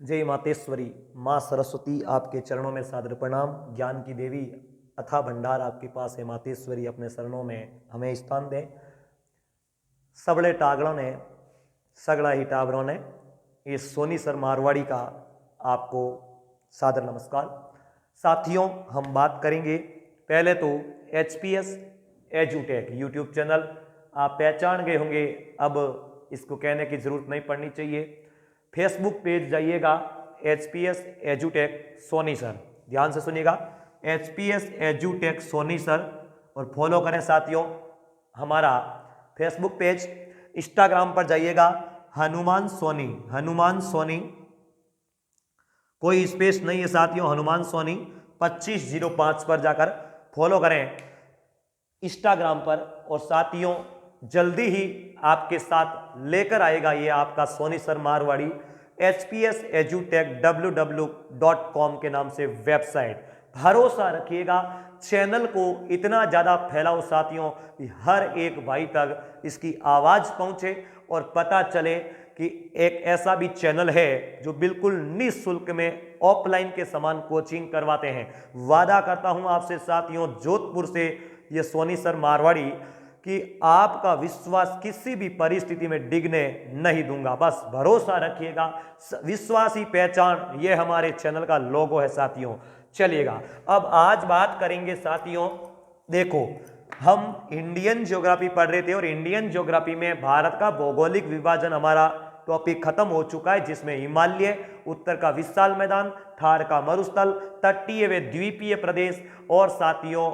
जय मातेश्वरी, माँ सरस्वती आपके चरणों में सादर प्रणाम। ज्ञान की देवी अथा भंडार आपके पास है मातेश्वरी, अपने शरणों में हमें स्थान दें। सबड़े टागड़ों ने सगड़ा ही टावरों ने, ये सोनी सर मारवाड़ी का आपको सादर नमस्कार। साथियों, हम बात करेंगे पहले तो HPS एजुटेक यूट्यूब चैनल आप पहचान गए होंगे, अब इसको कहने की ज़रूरत नहीं पड़नी चाहिए। फेसबुक पेज जाइएगा HPS एजुटेक सोनी सर, ध्यान से सुनिएगा HPS एजुटेक सोनी सर, और फॉलो करें साथियों हमारा फेसबुक पेज। इंस्टाग्राम पर जाइएगा हनुमान सोनी, कोई स्पेस नहीं है साथियों, हनुमान सोनी 2505 पर जाकर फॉलो करें इंस्टाग्राम पर। और साथियों जल्दी ही आपके साथ लेकर आएगा ये आपका सोनी सर मारवाड़ी HPS एजुटेक www.com के नाम से वेबसाइट। भरोसा रखिएगा, चैनल को इतना ज़्यादा फैलाओ साथियों कि हर एक भाई तक इसकी आवाज़ पहुँचे और पता चले कि एक ऐसा भी चैनल है जो बिल्कुल निःशुल्क में ऑफलाइन के समान कोचिंग करवाते हैं। वादा करता हूं आपसे साथियों, जोधपुर से ये सोनी सर मारवाड़ी, कि आपका विश्वास किसी भी परिस्थिति में डिगने नहीं दूंगा। बस भरोसा रखिएगा, विश्वास ही पहचान, ये हमारे चैनल का लोगो है साथियों। चलिएगा अब आज बात करेंगे साथियों, देखो हम इंडियन ज्योग्राफी पढ़ रहे थे और इंडियन ज्योग्राफी में भारत का भौगोलिक विभाजन हमारा टॉपिक खत्म हो चुका है, जिसमें हिमालय, उत्तर का विशाल मैदान, थार का मरुस्थल, तटीय व द्वीपीय प्रदेश और साथियों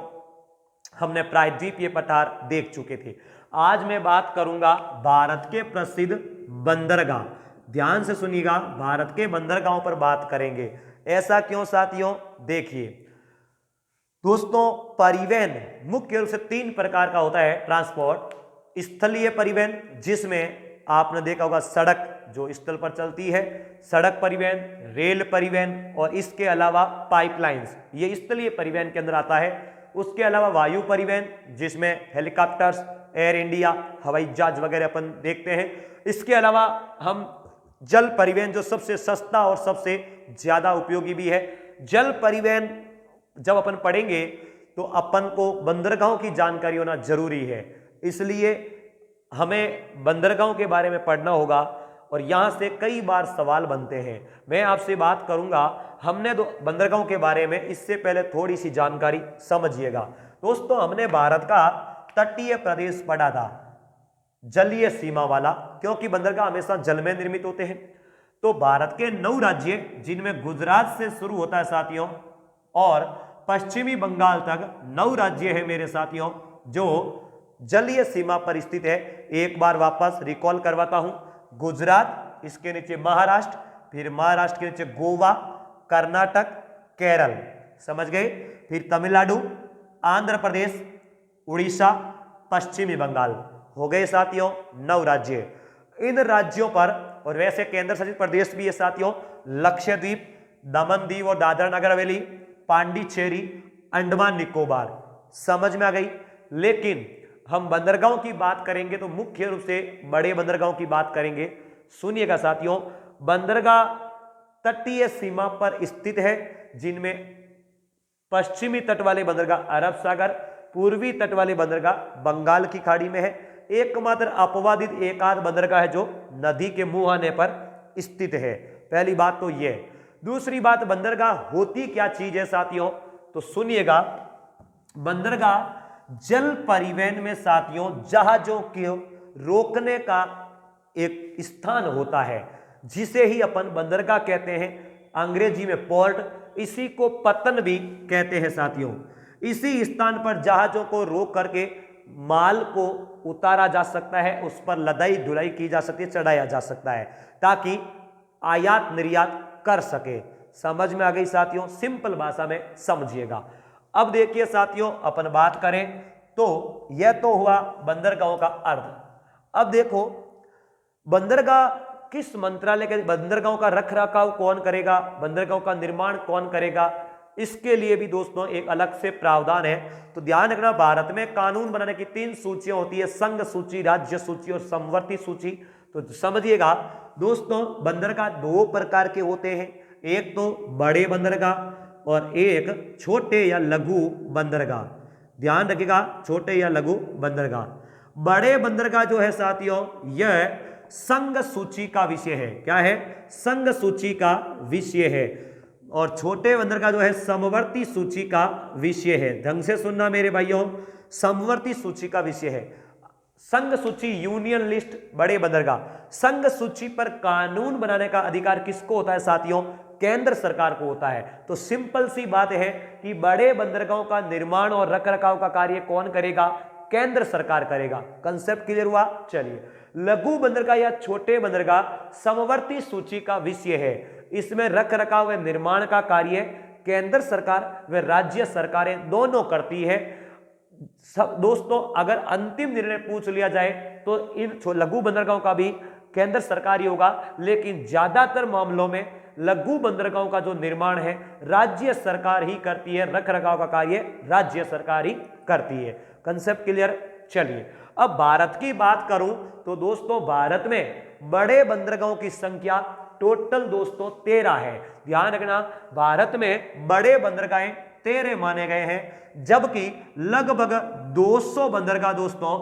हमने प्रायद्वीपीय पठार देख चुके थे। आज मैं बात करूंगा भारत के प्रसिद्ध बंदरगाह। ध्यान से सुनिएगा, भारत के बंदरगाहों पर बात करेंगे। ऐसा क्यों साथियों, देखिए दोस्तों, परिवहन मुख्य रूप से 3 प्रकार का होता है ट्रांसपोर्ट। स्थलीय परिवहन, जिसमें आपने देखा होगा सड़क जो स्थल पर चलती है, सड़क परिवहन, रेल परिवहन और इसके अलावा पाइपलाइंस, ये स्थलीय परिवहन के अंदर आता है। उसके अलावा वायु परिवहन, जिसमें हेलीकॉप्टर्स, एयर इंडिया, हवाई जहाज वगैरह अपन देखते हैं। इसके अलावा हम जल परिवहन, जो सबसे सस्ता और सबसे ज्यादा उपयोगी भी है। जल परिवहन जब अपन पढ़ेंगे तो अपन को बंदरगाहों की जानकारी होना जरूरी है, इसलिए हमें बंदरगाहों के बारे में पढ़ना होगा और यहां से कई बार सवाल बनते हैं। मैं आपसे बात करूंगा, हमने तो बंदरगाहों के बारे में इससे पहले थोड़ी सी जानकारी समझिएगा। दोस्तों हमने भारत का तटीय प्रदेश पढ़ा था, जलीय सीमा वाला, क्योंकि बंदरगाह हमेशा जल में निर्मित होते हैं। तो भारत के 9 राज्य, जिनमें गुजरात से शुरू होता है साथियों और पश्चिमी बंगाल तक 9 राज्य है मेरे साथियों, जो जलीय सीमा पर स्थित है। एक बार वापस रिकॉल करवाता हूं, गुजरात, इसके नीचे महाराष्ट्र, फिर महाराष्ट्र के नीचे गोवा, कर्नाटक, केरल, समझ गए, फिर तमिलनाडु, आंध्र प्रदेश, उड़ीसा, पश्चिमी बंगाल। हो गए साथियों 9 राज्य। इन राज्यों पर, और वैसे केंद्र शासित प्रदेश भी है साथियों, लक्षद्वीप, दमन दीव और दादरा नगर हवेली, पांडिचेरी, अंडमान निकोबार। समझ में आ गई। लेकिन हम बंदरगाहों की बात करेंगे तो मुख्य रूप से बड़े बंदरगाहों की बात करेंगे। सुनिएगा साथियों, बंदरगाह तटीय सीमा पर स्थित है, जिनमें पश्चिमी तट वाले बंदरगाह अरब सागर, पूर्वी तट वाले बंदरगाह बंगाल की खाड़ी में है। एकमात्र अपवादित एकाध बंदरगाह है जो नदी के मुहाने पर स्थित है। पहली बात तो यह। दूसरी बात, बंदरगाह होती क्या चीज है साथियों, तो सुनिएगा, बंदरगाह जल परिवहन में साथियों जहाजों को रोकने का एक स्थान होता है, जिसे ही अपन बंदरगाह कहते हैं, अंग्रेजी में पोर्ट, इसी को पत्तन भी कहते हैं साथियों। इसी स्थान पर जहाजों को रोक करके माल को उतारा जा सकता है, उस पर लदाई ढुलाई की जा सकती है, चढ़ाया जा सकता है, ताकि आयात निर्यात कर सके। समझ में आ गई साथियों, सिंपल भाषा में समझिएगा। अब देखिए साथियों, अपन बात करें तो यह तो हुआ बंदरगाहों का अर्थ। अब देखो बंदरगाह किस मंत्रालय के, बंदरगाहों का रखरखाव कौन करेगा, बंदरगाहों का निर्माण कौन करेगा, इसके लिए भी दोस्तों एक अलग से प्रावधान है। तो ध्यान रखना, भारत में कानून बनाने की 3 सूचियां होती है, संघ सूची, राज्य सूची और समवर्ती सूची। तो समझिएगा, दोस्तों बंदरगाह दो प्रकार के होते हैं, एक तो बड़े बंदरगाह और एक छोटे या लघु बंदरगाह। ध्यान रखिएगा, छोटे या लघु बंदरगाह। बड़े बंदरगाह जो है साथियों, यह संघ सूची का विषय है। क्या है? संघ सूची का विषय है। और छोटे बंदरगाह जो है समवर्ती सूची का विषय है। ढंग से सुनना मेरे भाइयों, समवर्ती सूची का विषय है। संघ सूची यूनियन लिस्ट बड़े बंदरगाह। संघ सूची पर कानून बनाने का अधिकार किसको होता है साथियों? केंद्र सरकार को होता है। तो सिंपल सी बात है कि बड़े बंदरगाहों का निर्माण और रखरखाव का कार्य कौन करेगा? केंद्र सरकार करेगा। कंसेप्ट क्लियर हुआ? चलिए, लघु बंदरगाह या छोटे बंदरगाह समवर्ती सूची का विषय है। इसमें रखरखाव व निर्माण का कार्य केंद्र सरकार व राज्य सरकारें दोनों करती है। दोस्तों अगर अंतिम निर्णय पूछ लिया जाए तो इन लघु बंदरगाहों का भी केंद्र सरकार ही होगा, लेकिन ज्यादातर मामलों में लघु बंदरगाहों का जो निर्माण है राज्य सरकार ही करती है, रखरखाव का कार्य राज्य सरकार ही करती है। Concept clear? चलिए, अब भारत की बात करूं तो दोस्तों भारत में बड़े बंदरगाहों की संख्या टोटल दोस्तों 13 है। ध्यान रखना, भारत में बड़े बंदरगाहें 13 माने गए हैं, जबकि लगभग 200 बंदरगाह दोस्तों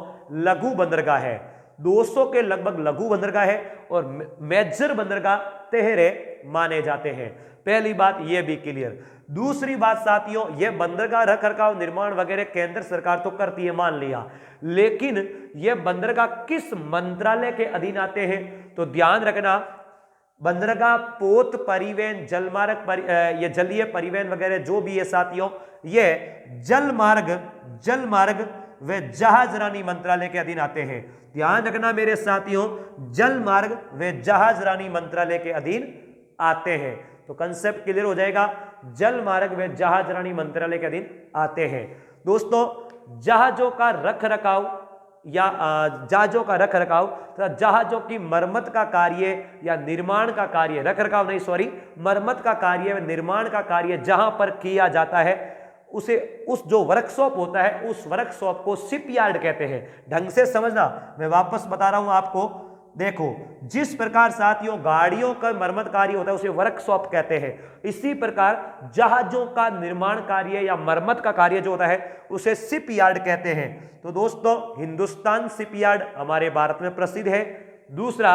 लघु बंदरगाह है। 200 के लगभग लघु बंदरगाह है और मेजर बंदरगाह 13 माने जाते हैं। पहली बात यह भी क्लियर। दूसरी बात साथियों, यह बंदरगाह रखरखाव निर्माण वगैरह केंद्र सरकार तो करती है, मान लिया, लेकिन यह बंदरगाह किस मंत्रालय के अधीन आते हैं? तो ध्यान रखना, बंदरगाह, पोत परिवहन, जलमार्ग, ये जलीय परिवहन वगैरह जो भी है साथियों, ये जलमार्ग व जहाजरानी मंत्रालय के अधीन आते हैं। ध्यान रखना मेरे साथियों, जलमार्ग व जहाजरानी मंत्रालय के अधीन आते हैं। तो कंसेप्ट क्लियर हो जाएगा, जलमार्ग व जहाजरानी मंत्रालय के अधीन आते हैं। दोस्तों जहाजों का रखरखाव या जहाजों का रखरखाव तथा जहाजों की मरम्मत का कार्य या निर्माण का कार्य, रखरखाव नहीं सॉरी, मरम्मत का कार्य व निर्माण का कार्य जहां पर किया जाता है उसे, उस जो वर्कशॉप होता है उस वर्कशॉप को शिपयार्ड कहते हैं। ढंग से समझना, मैं वापस बता रहा हूं आपको। देखो, जिस प्रकार साथियों गाड़ियों का मरम्मत कार्य होता है उसे वर्कशॉप कहते हैं, इसी प्रकार जहाजों का निर्माण कार्य या मरम्मत का कार्य जो होता है उसे शिपयार्ड कहते हैं। तो दोस्तों हिंदुस्तान शिपयार्ड हमारे भारत में प्रसिद्ध है। दूसरा,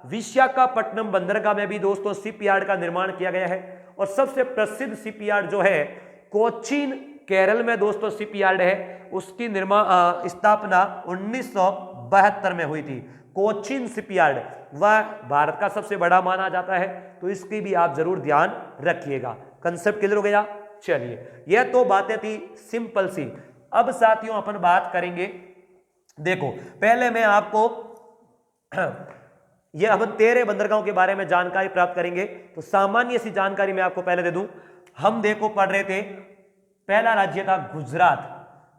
विशाखापट्टनम बंदरगाह में भी दोस्तों शिपयार्ड का निर्माण किया गया है। और सबसे प्रसिद्ध शिपयार्ड जो है कोचीन केरल में दोस्तों शिपयार्ड है, उसकी स्थापना 1972 में हुई थी। कोचीन शिपयार्ड वह भारत का सबसे बड़ा माना जाता है, तो इसकी भी आप जरूर ध्यान रखिएगा। कंसेप्ट क्लियर हो गया? चलिए, यह तो बातें थी सिंपल सी। अब साथियों अपन बात करेंगे, देखो पहले मैं आपको यह हम 13 बंदरगाहों के बारे में जानकारी प्राप्त करेंगे। तो सामान्य सी जानकारी मैं आपको पहले दे दूं। हम देखो पढ़ रहे थे, पहला राज्य था गुजरात।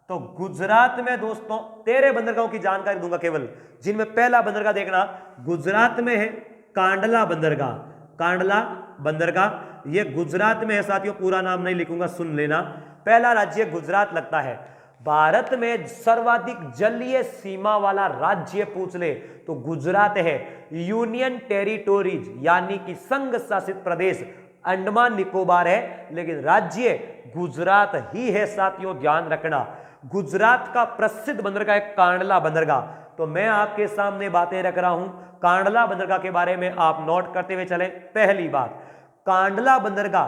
तो गुजरात में दोस्तों 13 बंदरगाहों की जानकारी दूंगा केवल, जिनमें पहला बंदरगाह देखना गुजरात में है कांडला बंदरगाह। कांडला बंदरगाह ये गुजरात में है साथियों, पूरा नाम नहीं लिखूंगा, सुन लेना। पहला राज्य गुजरात लगता है। भारत में सर्वाधिक जलीय सीमा वाला राज्य पूछ ले तो गुजरात है। यूनियन टेरिटोरीज यानी कि संघ शासित प्रदेश अंडमान निकोबार है, लेकिन राज्य गुजरात ही है साथियों, ध्यान रखना। गुजरात का प्रसिद्ध बंदरगाह है कांडला बंदरगाह। तो मैं आपके सामने बातें रख रहा हूं कांडला बंदरगाह के बारे में, आप नोट करते हुए चले। पहली बात, कांडला बंदरगाह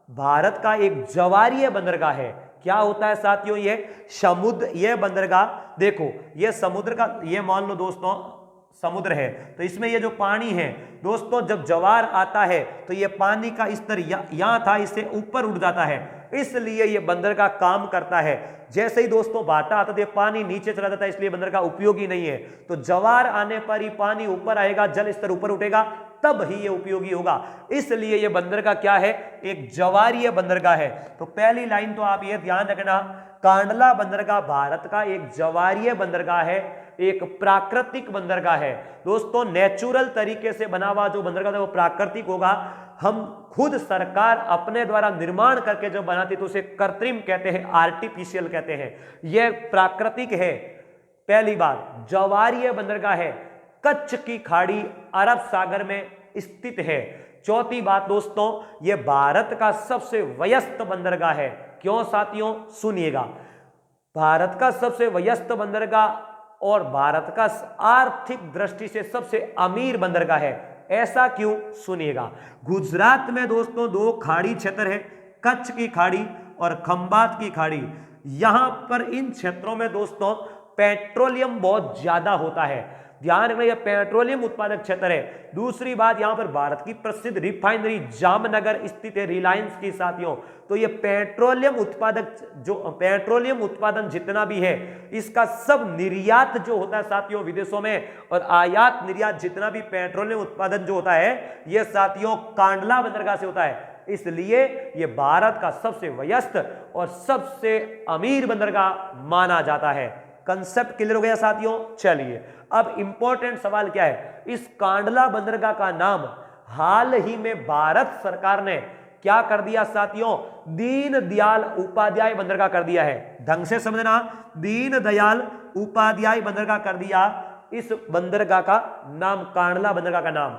भारत का एक जवारीय बंदरगाह है। क्या होता है साथियों? ये समुद्र, ये बंदरगाह देखो, ये समुद्र का, ये मान लो दोस्तों समुद्र है, तो इसमें ये जो पानी है दोस्तों, जब ज्वार आता है तो ये पानी का स्तर यहां था, इससे ऊपर उठ जाता है, इसलिए ये बंदरगाह काम करता है। जैसे ही दोस्तों भाटा आता है तो पानी नीचे चला जाता है, इसलिए बंदरगाह उपयोगी नहीं है। तो ज्वार आने पर ही पानी ऊपर आएगा, जल स्तर ऊपर उठेगा, तब ही ये उपयोगी होगा। इसलिए ये बंदरगाह क्या है? एक जवारीय बंदरगाह है। तो पहली लाइन तो आप ये ध्यान रखना, कांडला बंदरगाह भारत का एक जवारीय बंदरगाह है, एक प्राकृतिक बंदरगाह है। दोस्तों नेचुरल तरीके से बना हुआ जो बंदरगाह है वो प्राकृतिक होगा। हम खुद सरकार अपने द्वारा निर्माण करके जो बनाती तो उसे कृत्रिम कहते हैं, आर्टिफिशियल कहते हैं। यह प्राकृतिक है। पहली बात, जवारीय बंदरगाह है। कच्छ की खाड़ी अरब सागर में स्थित है। चौथी बात दोस्तों, यह भारत का सबसे व्यस्त बंदरगाह है। क्यों साथियों, सुनिएगा, भारत का सबसे व्यस्त बंदरगाह और भारत का आर्थिक दृष्टि से सबसे अमीर बंदरगाह है। ऐसा क्यों, सुनिएगा। गुजरात में दोस्तों दो खाड़ी क्षेत्र है, कच्छ की खाड़ी और खंबात की खाड़ी। यहां पर इन क्षेत्रों में दोस्तों पेट्रोलियम बहुत ज्यादा होता है। ध्यान रखना, यह पेट्रोलियम उत्पादक क्षेत्र है। दूसरी बात, यहां पर भारत की प्रसिद्ध रिफाइनरी जामनगर स्थित है, रिलायंस की साथियों। तो यह पेट्रोलियम उत्पादक, जो पेट्रोलियम उत्पादन जितना भी है, इसका सब निर्यात जो होता है साथियों विदेशों में, और आयात निर्यात जितना भी पेट्रोलियम उत्पादन जो होता है, यह साथियों कांडला बंदरगाह से होता है। इसलिए यह भारत का सबसे व्यस्त और सबसे अमीर बंदरगाह माना जाता है। कंसेप्ट क्लियर हो गया साथियों। चलिए अब इंपॉर्टेंट सवाल क्या है, इस कांडला बंदरगाह का नाम हाल ही में भारत सरकार ने क्या कर दिया साथियों, दीनदयाल उपाध्याय बंदरगाह कर दिया है। ढंग से समझना, दीनदयाल उपाध्याय बंदरगाह कर दिया इस बंदरगाह का नाम, कांडला बंदरगाह का नाम।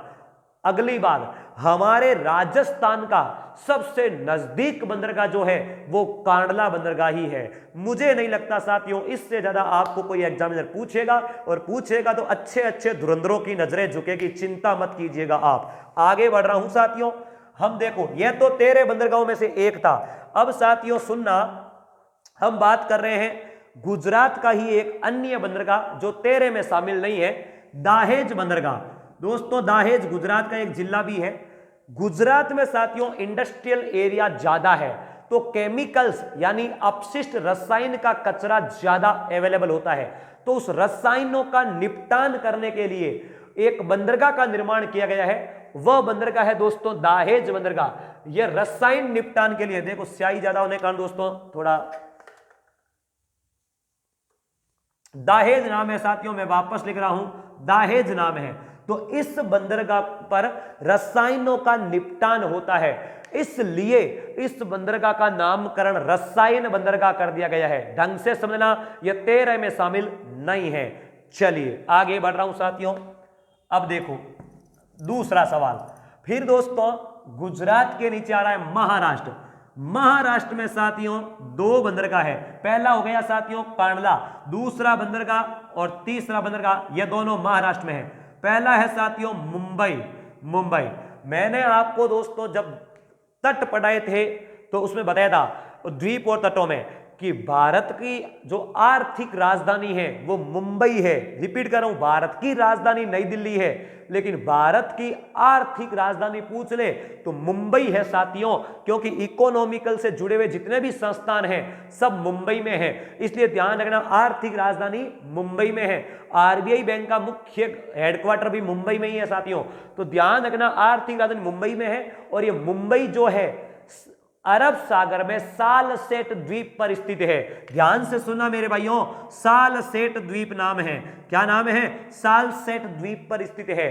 अगली बात, हमारे राजस्थान का सबसे नजदीक बंदरगाह जो है वो कांडला बंदरगाह ही है। मुझे नहीं लगता साथियों इससे ज्यादा आपको कोई एग्जामिनर पूछेगा, और पूछेगा तो अच्छे अच्छे धुरंधरों की नजरें झुकेगी, चिंता मत कीजिएगा आप। आगे बढ़ रहा हूं साथियों, हम देखो यह तो 13 बंदरगाहों में से एक था। अब साथियों सुनना, हम बात कर रहे हैं गुजरात का ही एक अन्य बंदरगाह जो 13 में शामिल नहीं है, दाहेज बंदरगाह। दोस्तों दाहेज गुजरात का एक जिला भी है। गुजरात में साथियों इंडस्ट्रियल एरिया ज्यादा है, तो केमिकल्स यानी अपशिष्ट रसायन का कचरा ज्यादा अवेलेबल होता है। तो उस रसायनों का निपटान करने के लिए एक बंदरगाह का निर्माण किया गया है। वह बंदरगाह है दोस्तों दाहेज बंदरगाह। यह रसायन निपटान के लिए, देखो स्याही ज्यादा होने के कारण दोस्तों थोड़ा, दाहेज नाम है साथियों, मैं वापस लिख रहा हूं, दाहेज नाम है। तो इस बंदरगाह पर रसायनों का निपटान होता है, इसलिए इस बंदरगाह का नामकरण रसायन बंदरगाह कर दिया गया है। ढंग से समझना, यह 13 में शामिल नहीं है। चलिए आगे बढ़ रहा हूं साथियों। अब देखो दूसरा सवाल, फिर दोस्तों गुजरात के नीचे आ रहा है महाराष्ट्र। महाराष्ट्र में साथियों दो बंदरगाह है। पहला हो गया साथियों कांडला, दूसरा बंदरगाह और तीसरा बंदरगाह, यह दोनों महाराष्ट्र में है। पहला है साथियों मुंबई। मैंने आपको दोस्तों जब तट पढ़ाए थे तो उसमें बताया था, द्वीप और तटों में, कि भारत की जो आर्थिक राजधानी है वो मुंबई है। रिपीट कर रहा हूं, भारत की राजधानी नई दिल्ली है, लेकिन भारत की आर्थिक राजधानी पूछ ले तो मुंबई है साथियों, क्योंकि इकोनॉमिकल से जुड़े हुए जितने भी संस्थान हैं सब मुंबई में है। इसलिए ध्यान रखना, आर्थिक राजधानी मुंबई में है। आरबीआई बैंक का मुख्य हेडक्वार्टर भी मुंबई में ही है साथियों। तो ध्यान रखना, आर्थिक राजधानी मुंबई में है, और ये मुंबई जो है अरब सागर में सालसेट द्वीप पर स्थित है। ध्यान से सुनना मेरे भाइयों, सालसेट द्वीप नाम है। क्या नाम है? सालसेट द्वीप पर स्थित है।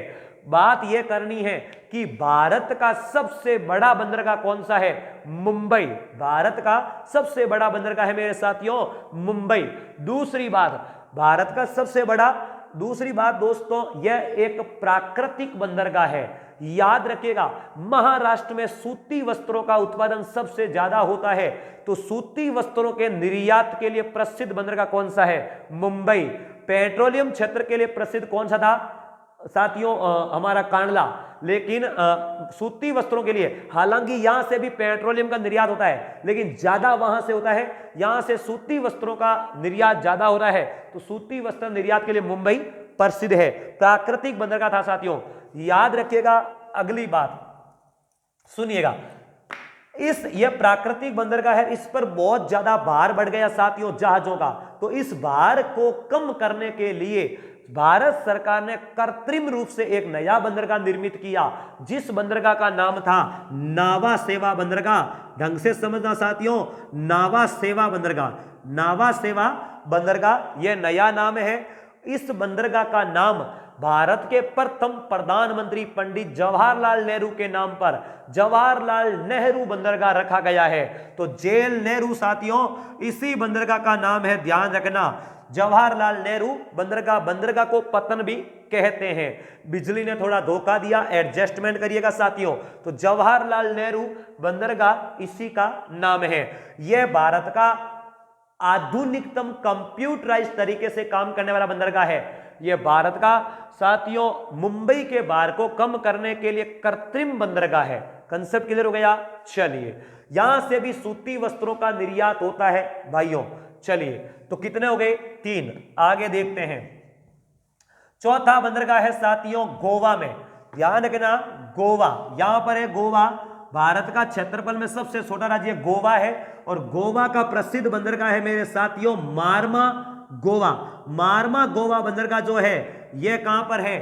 बात यह करनी है कि भारत का सबसे बड़ा बंदरगाह कौन सा है? मुंबई। भारत का सबसे बड़ा बंदरगाह है मेरे साथियों मुंबई। दूसरी बात, भारत का सबसे बड़ा, दूसरी बात दोस्तों, यह एक प्राकृतिक बंदरगाह है। याद रखिएगा, महाराष्ट्र में सूती वस्त्रों का उत्पादन सबसे ज्यादा होता है, तो सूती वस्त्रों के निर्यात के लिए प्रसिद्ध बंदरगाह कौन सा है? मुंबई। पेट्रोलियम क्षेत्र के लिए प्रसिद्ध कौन सा था साथियों? हमारा कांडला। लेकिन सूती वस्त्रों के लिए, हालांकि यहां से भी पेट्रोलियम का निर्यात होता है, लेकिन ज्यादा वहां से होता है, यहां से सूती वस्त्रों का निर्यात ज्यादा हो रहा है, तो सूती वस्त्र निर्यात के लिए मुंबई प्रसिद्ध है। प्राकृतिक बंदरगाह था साथियों। याद रखिएगा, अगली बात सुनिएगा, यह प्राकृतिक बंदरगाह है, इस पर बहुत ज्यादा भार बढ़ गया साथियों जहाजों का। तो इस भार को कम करने के लिए भारत सरकार ने कृत्रिम रूप से एक नया बंदरगाह निर्मित किया, जिस बंदरगाह का नाम था नावा सेवा बंदरगाह। ढंग से समझना साथियों, नावा सेवा बंदरगाह। नावा सेवा बंदरगाह यह नया नाम है। इस बंदरगाह का नाम भारत के प्रथम प्रधानमंत्री पंडित जवाहरलाल नेहरू के नाम पर जवाहरलाल नेहरू बंदरगाह रखा गया है। तो जेल नेहरू साथियों इसी बंदरगाह का नाम है, ध्यान रखना, जवाहरलाल नेहरू बंदरगाह। बंदरगाह को पतन भी कहते हैं। बिजली ने थोड़ा धोखा दिया, एडजस्टमेंट करिएगा साथियों। तो जवाहरलाल नेहरू बंदरगाह इसी का नाम है। यह भारत का आधुनिकतम कंप्यूटराइज तरीके से काम करने वाला बंदरगाह है। यह भारत का साथियों मुंबई के भार को कम करने के लिए कृत्रिम बंदरगाह है। कंसेप्ट क्लियर हो गया? चलिए, यहां से भी सूती वस्त्रों का निर्यात होता है भाइयों। चलिए, तो कितने हो गए? 3। आगे देखते हैं। चौथा बंदरगाह है साथियों गोवा में। ध्यान रखना, गोवा, यहां पर है गोवा। भारत का क्षेत्रफल में सबसे छोटा राज्य गोवा है और गोवा का प्रसिद्ध बंदरगाह है मेरे साथियों मार्मा गोवा। मार्मा गोवा बंदरगाह जो है यह कहां पर है?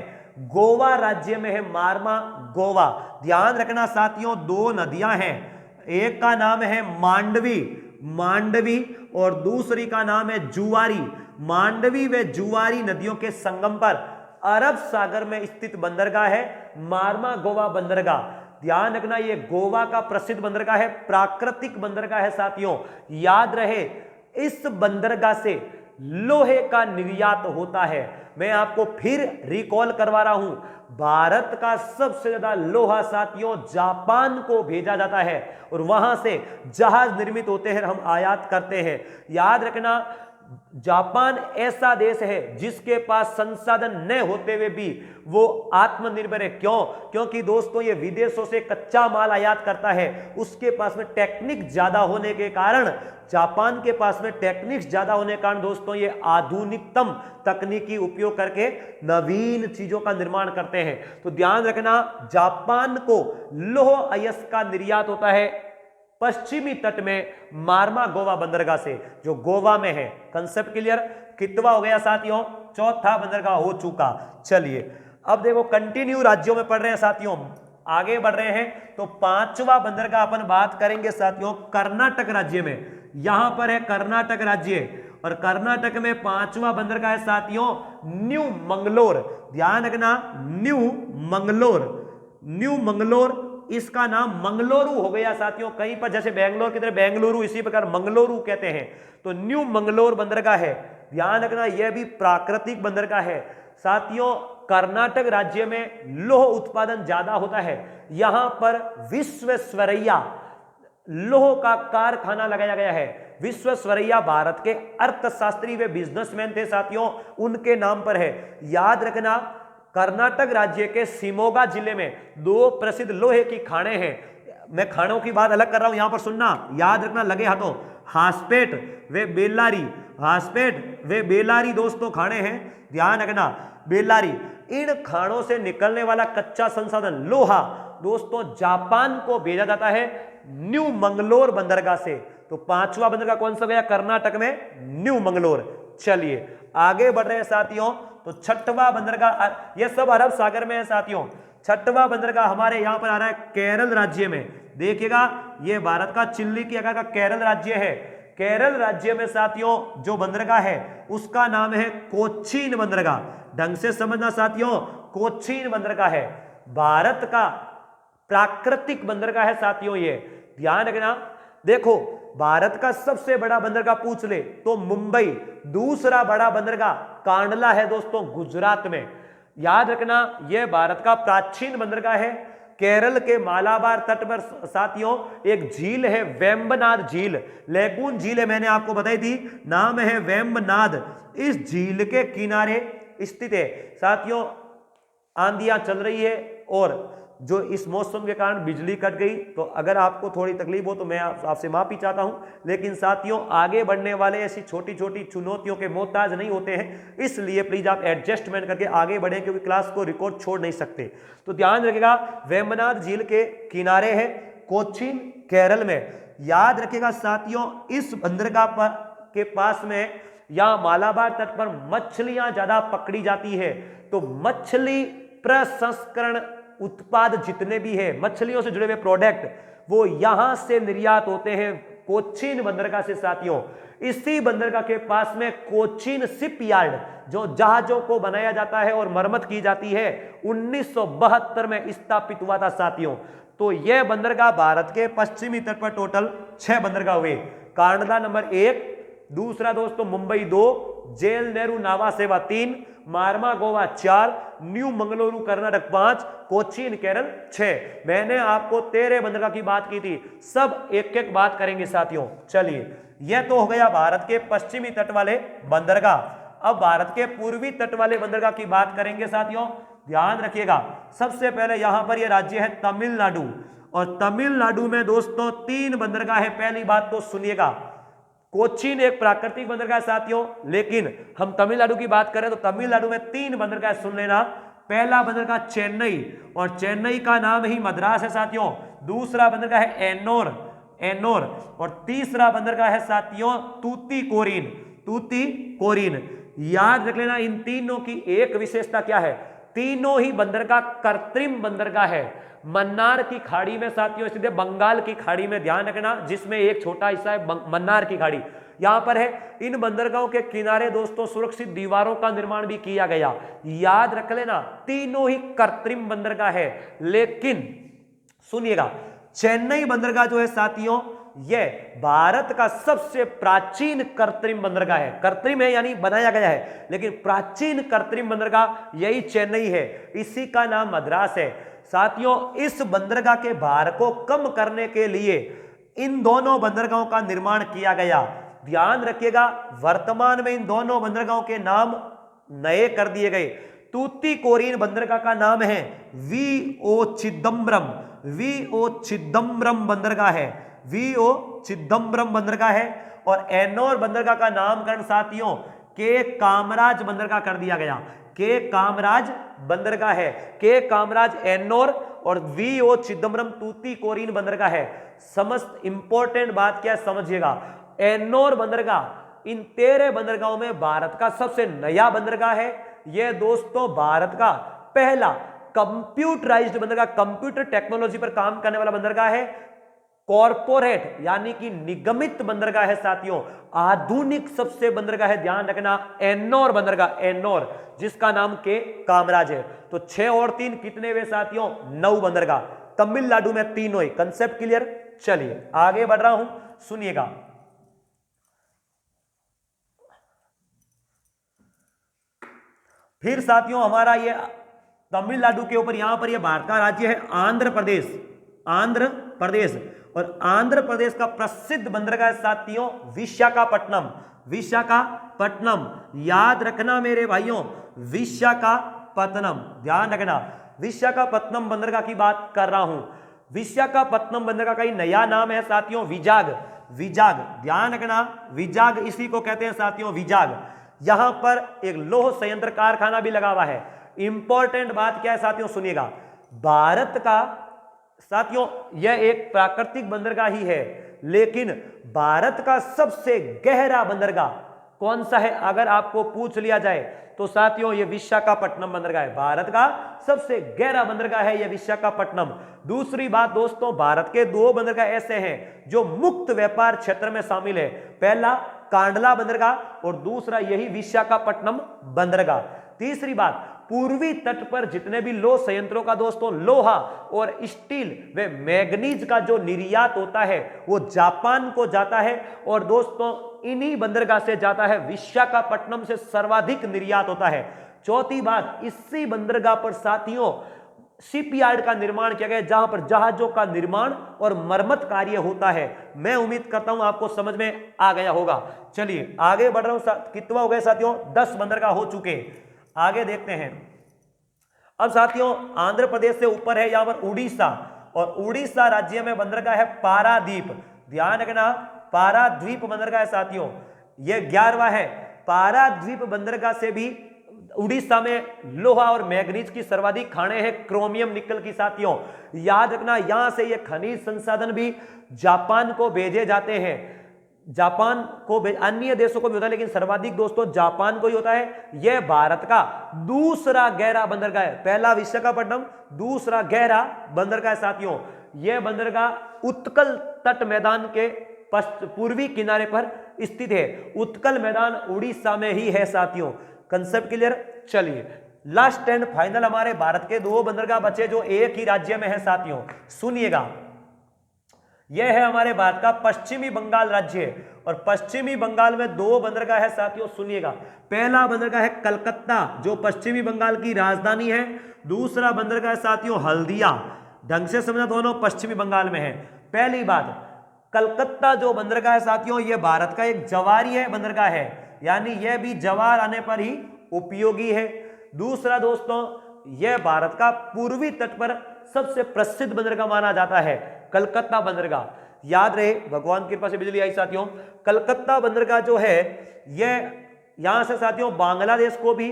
गोवा राज्य में है मार्मा गोवा। ध्यान रखना साथियों, 2 नदियां हैं, एक का नाम है मांडवी, मांडवी, और दूसरी का नाम है जुआरी। मांडवी व जुआरी नदियों के संगम पर अरब सागर में स्थित बंदरगाह है मार्मा गोवा बंदरगाह। ध्यान रखना, यह गोवा का प्रसिद्ध बंदरगाह है, प्राकृतिक बंदरगाह है साथियों। याद रहे, इस बंदरगाह से लोहे का निर्यात होता है। मैं आपको फिर रिकॉल करवा रहा हूं, भारत का सबसे ज्यादा लोहा साथियों जापान को भेजा जाता है और वहां से जहाज निर्मित होते हैं, हम आयात करते हैं। याद रखना, जापान ऐसा देश है जिसके पास संसाधन न होते हुए भी वो आत्मनिर्भर है। क्यों? क्योंकि दोस्तों ये विदेशों से कच्चा माल आयात करता है। उसके पास में टेक्निक ज्यादा होने के कारण, जापान के पास में टेक्निक्स ज्यादा होने के कारण दोस्तों ये आधुनिकतम तकनीकी उपयोग करके नवीन चीजों का निर्माण करते हैं। तो ध्यान रखना, जापान को लौह अयस्क का निर्यात होता है पश्चिमी तट में मार्मा गोवा बंदरगाह से, जो गोवा में है। Concept clear? कितवा हो गया साथियों? चौथा बंदरगाह हो चुका। चलिए, अब देखो कंटिन्यू राज्यों में पढ़ रहे हैं साथियों, आगे बढ़ रहे हैं। तो 5वां बंदरगाह अपन बात करेंगे साथियों कर्नाटक राज्य में। यहां पर है कर्नाटक राज्य और कर्नाटक में 5वां बंदरगाह है साथियों न्यू मंगलोर। ध्यान रखना, न्यू मंगलोर, न्यू मंगलोर, इसका नाम मंगलोरू हो गया साथियों। कहीं पर जैसे बेंगलोर की तरह बेंगलुरु, इसी प्रकार मंगलोरू कहते हैं। तो न्यू मंगलोर बंदरगाह है। ध्यान रखना, यह भी प्राकृतिक बंदरगाह है साथियों। कर्नाटक राज्य में लौह उत्पादन ज्यादा होता है। यहां पर विश्वेश्वरैया लौह का कारखाना लगाया गया है। विश्वेश्वरैया भारत के अर्थशास्त्री व बिजनेसमैन थे साथियों, उनके नाम पर है। याद रखना, कर्नाटक राज्य के शिमोगा जिले में 2 प्रसिद्ध लोहे की खानें हैं। मैं खानों की बात अलग कर रहा हूं, यहां पर सुनना, याद रखना, लगे हाथों। हासपेट वे बेल्लारी, हासपेट वे बेल्लारी दोस्तों खाने हैं। ध्यान रखना, बेल्लारी। इन खानों से निकलने वाला कच्चा संसाधन लोहा दोस्तों जापान को भेजा जाता है न्यू मंगलोर बंदरगाह से। तो 5वां बंदरगाह कौन सा गया? कर्नाटक में न्यू मंगलोर। चलिए आगे बढ़ रहे हैं साथियों। तो 6वां बंदरगाह, यह सब अरब सागर में है साथियों। 6वां बंदरगाह हमारे यहां पर आ रहा है केरल राज्य में। देखिएगा, यह भारत का चिल्ली की आकार का केरल राज्य है। केरल राज्य में साथियों जो बंदरगाह है उसका नाम है कोचीन बंदरगाह। ढंग से समझना साथियों, कोचीन बंदरगाह है, भारत का प्राकृतिक बंदरगाह है साथियों ये। ध्यान रखना, देखो भारत का सबसे बड़ा बंदरगाह पूछ ले तो मुंबई, दूसरा बड़ा बंदरगाह कांडला है दोस्तों गुजरात में। याद रखना, यह भारत का प्राचीन बंदरगाह है। केरल के मालाबार तट पर साथियों एक झील है वेम्बनाद झील, लेगून झील है, मैंने आपको बताई थी, नाम है वेम्बनाद। इस झील के किनारे स्थित है साथियों। आंधियां चल रही है और जो इस मौसम के कारण बिजली कट गई, तो अगर आपको थोड़ी तकलीफ हो तो मैं आपसे माफी चाहता हूं। लेकिन साथियों आगे बढ़ने वाले ऐसी छोटी छोटी चुनौतियों के मोहताज नहीं होते हैं, इसलिए प्लीज आप एडजस्टमेंट करके आगे बढ़ें, क्योंकि क्लास को रिकॉर्ड छोड़ नहीं सकते। तो ध्यान रखिएगा, वेम्बनाद झील के किनारे है कोचीन केरल में। याद रखिएगा साथियों, इस बंदरगाह के पास में या मालाबार तट पर मछलियां ज्यादा पकड़ी जाती है। तो मछली प्रसंस्करण उत्पाद जितने भी है, मछलियों से जुड़े हुए प्रोडक्ट, वो यहां से निर्यात होते हैं कोचीन बंदरगाह से साथियों। इसी बंदरगाह के पास में कोचीन शिपयार्ड, जो जहाजों को बनाया जाता है और मरम्मत की जाती है, 1972 में स्थापित हुआ था साथियों। तो यह बंदरगाह भारत के पश्चिमी तट पर टोटल 6 बंदरगाह हुए। कांडला नंबर 1, दूसरा दोस्तों मुंबई 2, जेल नेहरू नावा सेवा 3, मारमा गोवा 4, न्यू मंगलुरु कर्नाटक 5, कोचीन केरल 6। मैंने आपको 13 बंदरगाह की बात की थी, सब एक एक बात करेंगे साथियों। चलिए, यह तो हो गया भारत के पश्चिमी तट वाले बंदरगाह। अब भारत के पूर्वी तट वाले बंदरगाह की बात करेंगे साथियों। ध्यान रखिएगा, सबसे पहले यहां पर यह राज्य है तमिलनाडु, और तमिलनाडु में दोस्तों 3 बंदरगाह है। पहली बात तो सुनिएगा, कोचीन एक प्राकृतिक बंदरगाह साथियों, लेकिन हम तमिलनाडु की बात करें तो तमिलनाडु में 3 बंदरगाह सुन लेना। पहला बंदरगाह चेन्नई, और चेन्नई का नाम ही मद्रास है साथियों। दूसरा बंदरगाह है एन्नोर, और तीसरा बंदरगाह है साथियों तूतीकोरिन, याद रख लेना। इन तीनों की एक विशेषता क्या है, तीनों ही बंदरगाह कृत्रिम बंदरगाह है। मन्नार की खाड़ी में साथियों स्थित है, बंगाल की खाड़ी में, ध्यान रखना, जिसमें एक छोटा हिस्सा है मन्नार की खाड़ी, यहां पर है। इन बंदरगाहों के किनारे दोस्तों सुरक्षित दीवारों का निर्माण भी किया गया। याद रख लेना, तीनों ही कृत्रिम बंदरगाह है। लेकिन सुनिएगा, चेन्नई बंदरगाह जो है साथियों, यह भारत का सबसे प्राचीन कृत्रिम बंदरगाह है। कृत्रिम है यानी बनाया गया है, लेकिन प्राचीन कृत्रिम बंदरगाह यही चेन्नई है, इसी का नाम मद्रास है साथियों। इस बंदरगाह के भार को कम करने के लिए इन दोनों बंदरगाहों का निर्माण किया गया। ध्यान रखिएगा, वर्तमान में इन दोनों बंदरगाहों के नाम नए कर दिए गए। तूतीकोरिन बंदरगाह का नाम है वी.ओ. चिदम्बरम बंदरगाह है, वी.ओ. चिदम्बरम बंदरगाह है। और एन्नोर बंदरगाह का नामकरण साथियों के कामराज बंदरगाह कर दिया गया। के कामराज बंदरगाह है, के कामराज एन्नोर, और वी.ओ. चिदम्बरम तूतीकोरिन बंदरगाह है। समस्त इंपॉर्टेंट बात क्या समझिएगा, एन्नोर बंदरगाह इन 13 बंदरगाहों में भारत का सबसे नया बंदरगाह है। यह दोस्तों भारत का पहला कंप्यूटराइज्ड बंदरगाह, कंप्यूटर टेक्नोलॉजी पर काम करने वाला बंदरगाह है। कॉर्पोरेट यानी कि निगमित बंदरगाह है साथियों। आधुनिक सबसे बंदरगाह है, ध्यान रखना, एन्नोर बंदरगाह, एन्नोर, जिसका नाम के कामराज है। तो 6 और 3 कितने हुए साथियों, 9 बंदरगाह। तमिलनाडु में तीनों ही। Concept clear. चलिए आगे बढ़ रहा हूं, सुनिएगा। फिर साथियों हमारा ये तमिलनाडु के ऊपर यहां पर यह भारत का राज्य है आंध्र प्रदेश, और आंध्र प्रदेश का प्रसिद्ध बंदरगाह है साथियों विशाखापट्टनम। याद रखना मेरे भाइयों, विशाखापट्टनम, ध्यान रखना, विशाखापट्टनम बंदरगाह की बात कर रहा हूं। विशाखापट्टनम बंदरगाह का नया नाम है साथियों विजाग, ध्यान रखना, विजाग, इसी को कहते हैं साथियों विजाग। यहां पर एक लौह संयंत्र कारखाना भी लगा हुआ है। इंपॉर्टेंट बात क्या है साथियों, सुनिएगा। भारत का साथियों यह एक प्राकृतिक बंदरगाह ही है, लेकिन भारत का सबसे गहरा बंदरगाह कौन सा है अगर आपको पूछ लिया जाए तो साथियों यह विशाखापट्टनम बंदरगाह है। भारत का सबसे गहरा बंदरगाह है यह विशाखापट्टनम। दूसरी बात दोस्तों, भारत के 2 बंदरगाह ऐसे हैं जो मुक्त व्यापार क्षेत्र में शामिल है। पहला कांडला बंदरगाह और दूसरा यही विशाखापट्टनम बंदरगाह। तीसरी बात, पूर्वी तट पर जितने भी लौह संयंत्रों का दोस्तों लोहा और स्टील व मैग्नीज का जो निर्यात होता है वो जापान को जाता है, और दोस्तों इन्हीं बंदरगाह से जाता है। विशाखापट्टनम से सर्वाधिक निर्यात होता है। चौथी बात, इसी बंदरगाह पर साथियों शिपयार्ड का निर्माण किया गया, जहां पर जहाजों का निर्माण और मरम्मत कार्य होता है। मैं उम्मीद करता हूं आपको समझ में आ गया होगा। चलिए आगे बढ़ रहा हूं, कितना हो गए साथियों, 10 बंदरगाह हो चुके। आगे देखते हैं। अब साथियों आंध्र प्रदेश से ऊपर है यहां पर उड़ीसा, और उड़ीसा राज्य में बंदरगाह है पारादीप। ध्यान रखना, पाराद्वीप बंदरगाह है साथियों, यह 11वां है। पाराद्वीप बंदरगाह से भी उड़ीसा में लोहा और मैग्नीज की सर्वाधिक खानें हैं, क्रोमियम निकल की साथियों। याद रखना, यहां से ये खनिज संसाधन भी जापान को भेजे जाते हैं। जापान को अन्य देशों को भी होता है, लेकिन सर्वाधिक दोस्तों जापान को ही होता है। यह भारत का दूसरा गहरा बंदरगाह है। पहला विशाखापट्टनम, दूसरा गहरा बंदरगाह साथियों। यह बंदरगाह उत्कल तट मैदान के पूर्वी किनारे पर स्थित है। उत्कल मैदान उड़ीसा में ही है साथियों। Concept clear. चलिए लास्ट एंड फाइनल हमारे भारत के 2 बंदरगाह बचे जो एक ही राज्य में है साथियों। सुनिएगा, यह है हमारे भारत का पश्चिमी बंगाल राज्य और पश्चिमी बंगाल में 2 बंदरगाह है साथियों। सुनिएगा, पहला बंदरगाह है कलकत्ता जो पश्चिमी बंगाल की राजधानी है। दूसरा बंदरगाह है साथियों हल्दिया। ढंग से समझना, दोनों पश्चिमी बंगाल में है। पहली बात, कलकत्ता जो बंदरगाह है साथियों यह भारत का एक जवारीय बंदरगाह है, यानी यह भी जवार आने पर ही उपयोगी है। दूसरा दोस्तों, यह भारत का पूर्वी तट पर सबसे प्रसिद्ध बंदरगाह माना जाता है कलकत्ता बंदरगाह। याद रहे, भगवान की कृपा से बिजली आई साथियों। कलकत्ता बंदरगाह जो है यह यहां से साथियों बांग्लादेश को भी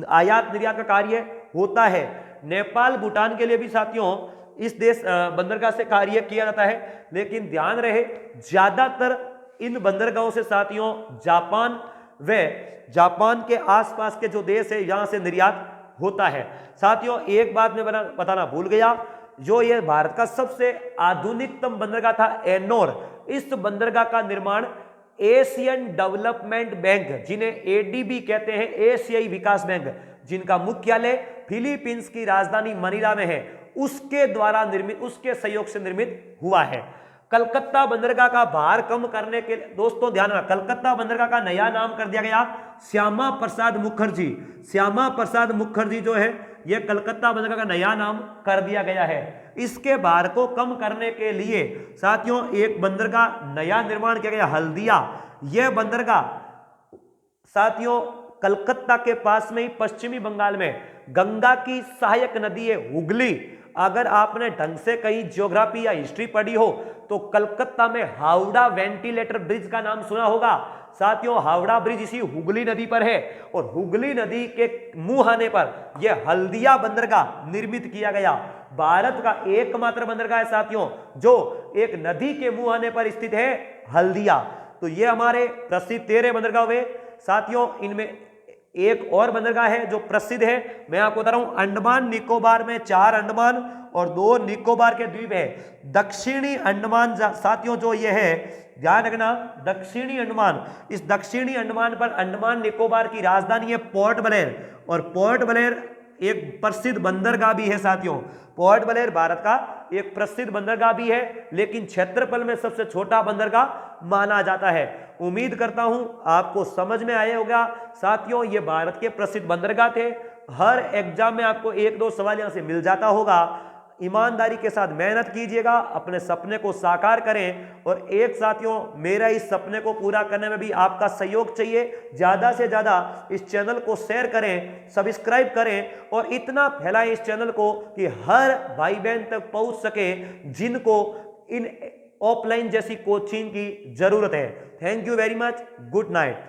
आयात निर्यात का कार्य होता है। नेपाल भूटान के लिए भी साथियों इस देश बंदरगाह से कार्य किया जाता है। लेकिन ध्यान रहे, ज्यादातर इन बंदरगाहों से साथियों जापान के आसपास के जो देश है यहां से निर्यात होता है। साथियों एक बात मैं बताना भूल गया, जो ये भारत का सबसे आधुनिकतम बंदरगाह था एनोर, इस बंदरगाह का निर्माण एशियन डेवलपमेंट बैंक, जिन्हें एडीबी कहते हैं, एशियाई विकास बैंक, जिनका मुख्यालय फिलीपींस की राजधानी मनीला में है, उसके द्वारा निर्मित, उसके सहयोग से निर्मित हुआ है। कलकत्ता बंदरगाह का भार कम करने के लिए दोस्तों ध्यान रखना, कलकत्ता बंदरगाह का नया नाम कर दिया गया श्यामा प्रसाद मुखर्जी। श्यामा प्रसाद मुखर्जी जो है यह कलकत्ता बंदरगाह का नया नाम कर दिया गया है। इसके भार को कम करने के लिए साथियों एक बंदरगाह नया निर्माण किया गया हल्दिया। यह बंदरगाह साथियों कलकत्ता के पास में ही पश्चिमी बंगाल में गंगा की सहायक नदी है हुगली। अगर आपने ढंग से कहीं ज्योग्राफी या हिस्ट्री पढ़ी हो तो कलकत्ता में हावड़ा वेंटिलेटर ब्रिज का नाम सुना होगा। साथियों हावड़ा ब्रिज इसी हुगली नदी पर है और हुगली नदी के मुंह आने पर यह हल्दिया बंदरगाह निर्मित किया गया। भारत का एकमात्र बंदरगाह है साथियों जो एक नदी के मुंह आने पर स्थित है, हल्दिया। तो ये हमारे प्रसिद्ध 13 बंदरगाह हुए साथियों। इनमें एक और बंदरगाह है जो प्रसिद्ध है, मैं आपको बता रहा हूं, अंडमान निकोबार में 4 अंडमान और 2 निकोबार के द्वीप है। दक्षिणी अंडमान साथियों जो ये है, ध्यान रखना, दक्षिणी अंडमान, इस दक्षिणी अंडमान पर अंडमान निकोबार की राजधानी है पोर्ट ब्लेयर, और पोर्ट ब्लेयर एक प्रसिद्ध बंदरगाह भी है साथियों। पोर्ट ब्लेयर भारत का एक प्रसिद्ध बंदरगाह भी है, लेकिन क्षेत्रफल में सबसे छोटा बंदरगाह माना जाता है। उम्मीद करता हूं आपको समझ में आया होगा साथियों। ये भारत के प्रसिद्ध बंदरगाह थे। हर एग्जाम में आपको 1-2 सवाल यहां से मिल जाता होगा। ईमानदारी के साथ मेहनत कीजिएगा, अपने सपने को साकार करें। और एक साथियों, मेरा इस सपने को पूरा करने में भी आपका सहयोग चाहिए। ज़्यादा से ज़्यादा इस चैनल को शेयर करें, सब्सक्राइब करें और इतना फैलाएं इस चैनल को कि हर भाई बहन तक पहुंच सके जिनको इन ऑफलाइन जैसी कोचिंग की जरूरत है। Thank you very much. Good night.